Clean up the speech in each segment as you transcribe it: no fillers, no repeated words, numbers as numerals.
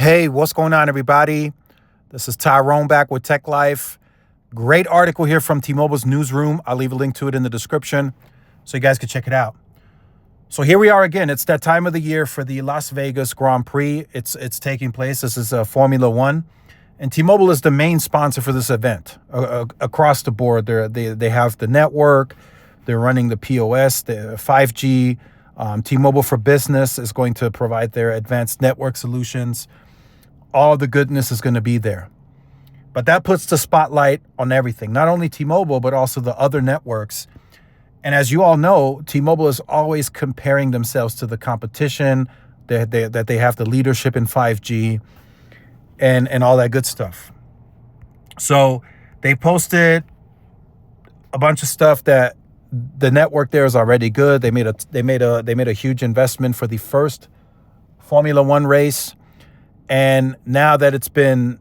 Hey, what's going on, everybody? This is Tyrone back with Tech Life. Great article here from T-Mobile's newsroom. I'll leave a link to it in the description so you guys can check it out. So here we are again. It's that time of the year for the Las Vegas Grand Prix. It's taking place. This is Formula One, and T-Mobile is the main sponsor for this event across the board. They have the network. They're running the POS, the 5G. T-Mobile for Business is going to provide their advanced network solutions. All the goodness is going to be there. But that puts the spotlight on everything, not only T-Mobile, but also the other networks. And as you all know, T-Mobile is always comparing themselves to the competition, that they have the leadership in 5G and all that good stuff. So they posted a bunch of stuff that the network there is already good. They made a huge investment for the first Formula One race. And now that it's been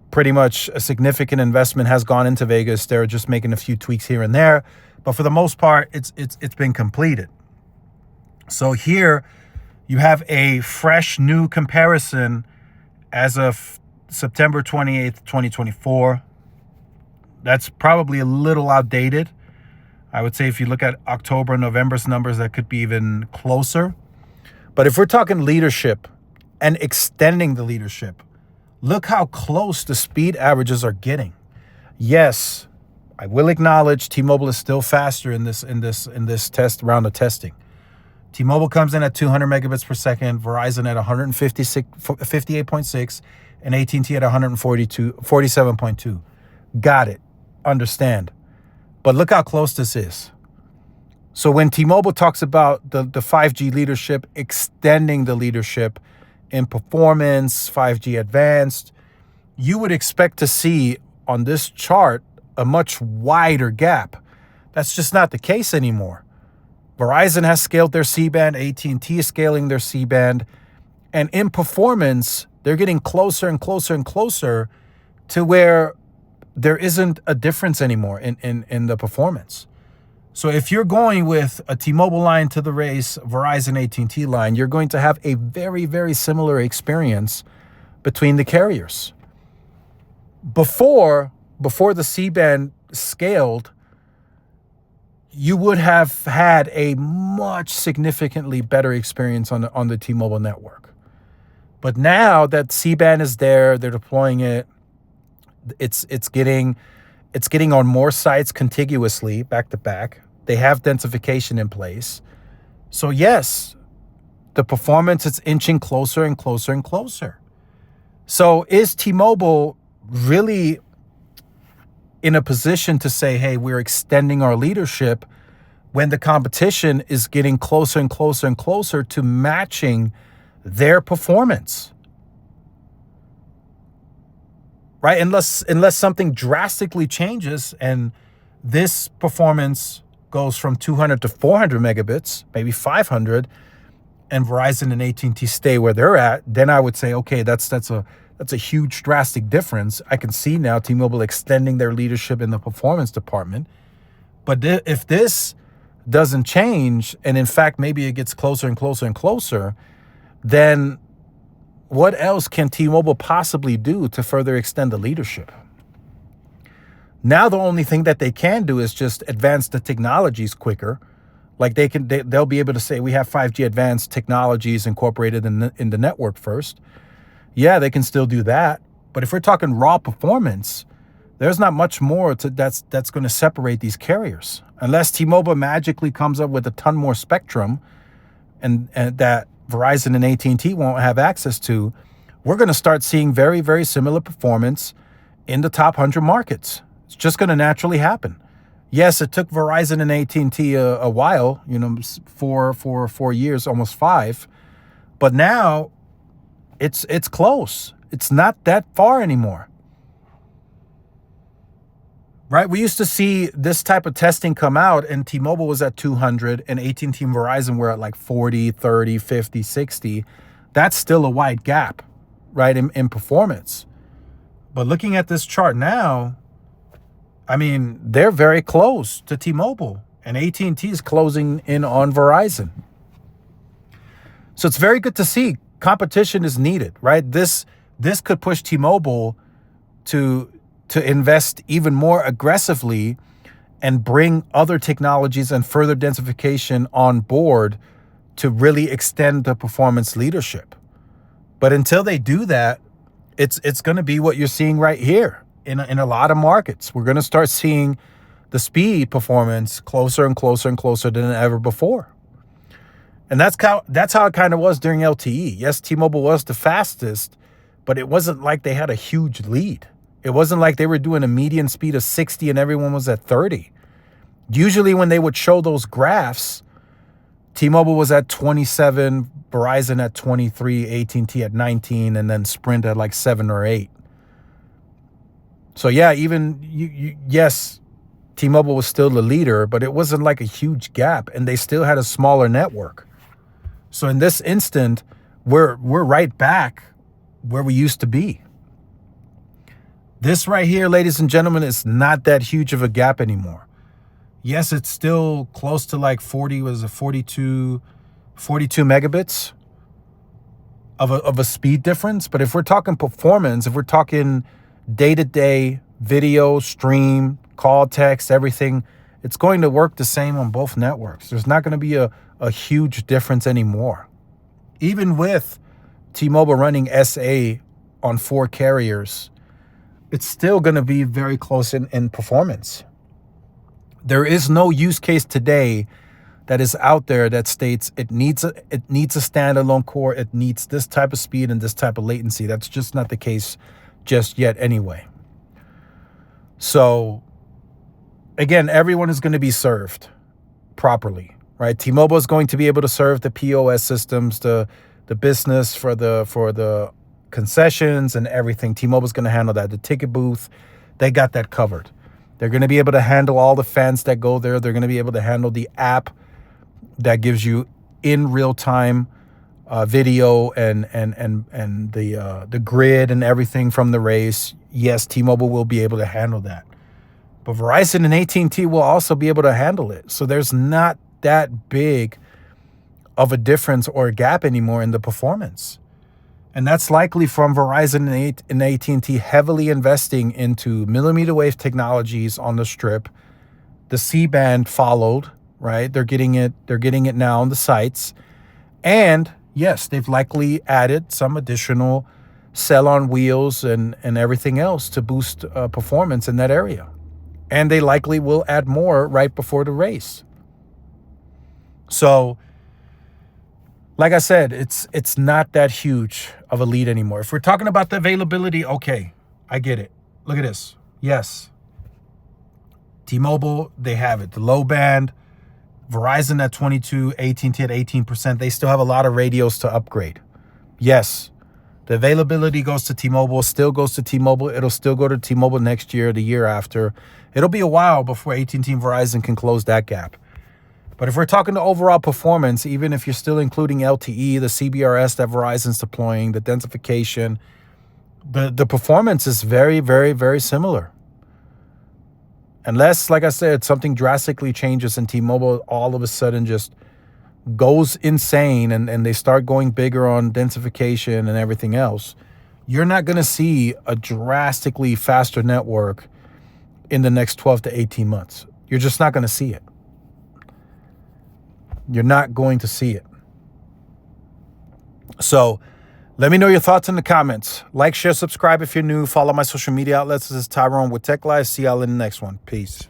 pretty much a significant investment has gone into Vegas, they're just making a few tweaks here and there. But for the most part, it's been completed. So here you have a fresh new comparison as of September 28th, 2024. That's probably a little outdated. I would say if you look at October and November's numbers, that could be even closer. But if we're talking leadership and extending the leadership, look how close the speed averages are getting. Yes, I will acknowledge T-Mobile is still faster in this test round of testing. T-Mobile comes in at 200 megabits per second, Verizon at 58.6, and AT&T at 47.2. Got it. Understand. But look how close this is. So when T-Mobile talks about the 5G leadership, extending the leadership in performance, 5G advanced, you would expect to see on this chart a much wider gap. That's just not the case anymore. Verizon has scaled their C-band, AT&T is scaling their C-band, and in performance, they're getting closer and closer and closer to where there isn't a difference anymore in the performance. So if you're going with a T-Mobile line to the race, Verizon AT&T line, you're going to have a very, very similar experience between the carriers. Before the C-band scaled, you would have had a much significantly better experience on the T-Mobile network. But now that C-band is there, they're deploying it. It's getting on more sites contiguously, back to back. They have densification in place. So yes, the performance is inching closer and closer and closer. So is T-Mobile really in a position to say, hey, we're extending our leadership when the competition is getting closer and closer and closer to matching their performance? Right? Unless something drastically changes and this performance goes from 200 to 400 megabits, maybe 500, and Verizon and AT&T stay where they're at, then I would say, okay, that's a huge drastic difference. I can see now T-Mobile extending their leadership in the performance department. But if this doesn't change, and in fact, maybe it gets closer and closer and closer, then what else can T-Mobile possibly do to further extend the leadership? Now the only thing that they can do is just advance the technologies quicker. Like they'll be able to say, we have 5G advanced technologies incorporated in the network first. Yeah, they can still do that. But if we're talking raw performance, there's not much more that's going to separate these carriers. Unless T-Mobile magically comes up with a ton more spectrum and that Verizon and AT&T won't have access to, we're going to start seeing very, very similar performance in the top 100 markets. It's just going to naturally happen. Yes, it took Verizon and AT&T a while, 4 years, almost 5. But now it's close. It's not that far anymore. Right? We used to see this type of testing come out and T-Mobile was at 200 and AT&T and Verizon were at like 40, 30, 50, 60. That's still a wide gap, right, in performance. But looking at this chart now, I mean, they're very close to T-Mobile and AT&T is closing in on Verizon. So it's very good to see competition is needed, right? This could push T-Mobile to invest even more aggressively and bring other technologies and further densification on board to really extend the performance leadership. But until they do that, it's going to be what you're seeing right here in a lot of markets. We're going to start seeing the speed performance closer and closer and closer than ever before. And that's how it kind of was during LTE. Yes, T-Mobile was the fastest, but it wasn't like they had a huge lead. It wasn't like they were doing a median speed of 60 and everyone was at 30. Usually when they would show those graphs, T-Mobile was at 27, Verizon at 23, AT&T at 19, and then Sprint at like 7 or 8. So yeah, yes, T-Mobile was still the leader, but it wasn't like a huge gap, and they still had a smaller network. So in this instant, we're right back where we used to be. This right here, ladies and gentlemen, is not that huge of a gap anymore. Yes, it's still close to like 42 megabits of a speed difference. But if we're talking performance, if we're talking day-to-day video, stream, call, text, everything, it's going to work the same on both networks. There's not going to be a huge difference anymore. Even with T-Mobile running SA on 4 carriers, it's still going to be very close in performance. There is no use case today that is out there that states it needs a standalone core, it needs this type of speed and this type of latency. That's just not the case just yet anyway. So again, everyone is going to be served properly, right? T-Mobile is going to be able to serve the POS systems, the business for the concessions and everything. T-Mobile is going to handle that. The ticket booth, they got that covered. They're going to be able to handle all the fans that go there. They're going to be able to handle the app that gives you in real time video and the grid and everything from the race. Yes, T-Mobile will be able to handle that. But Verizon and AT&T will also be able to handle it. So there's not that big of a difference or a gap anymore in the performance. And that's likely from Verizon and AT&T heavily investing into millimeter wave technologies on the strip. The C-band followed, right? They're getting it now on the sites. And yes, they've likely added some additional cell on wheels and everything else to boost performance in that area. And they likely will add more right before the race. So, like I said, it's not that huge of a lead anymore. If we're talking about the availability, okay, I get it. Look at this. Yes. T-Mobile, they have it. The low band, Verizon at 22, AT&T at 18%. They still have a lot of radios to upgrade. Yes. The availability goes to T-Mobile, still goes to T-Mobile. It'll still go to T-Mobile next year, the year after. It'll be a while before AT&T and Verizon can close that gap. But if we're talking to overall performance, even if you're still including LTE, the CBRS that Verizon's deploying, the densification, the performance is very, very, very similar. Unless, like I said, something drastically changes and T-Mobile all of a sudden just goes insane and they start going bigger on densification and everything else, you're not going to see a drastically faster network in the next 12 to 18 months. You're just not going to see it. You're not going to see it. So let me know your thoughts in the comments. Like, share, subscribe if you're new. Follow my social media outlets. This is Tyrone with Tech Life. See y'all in the next one. Peace.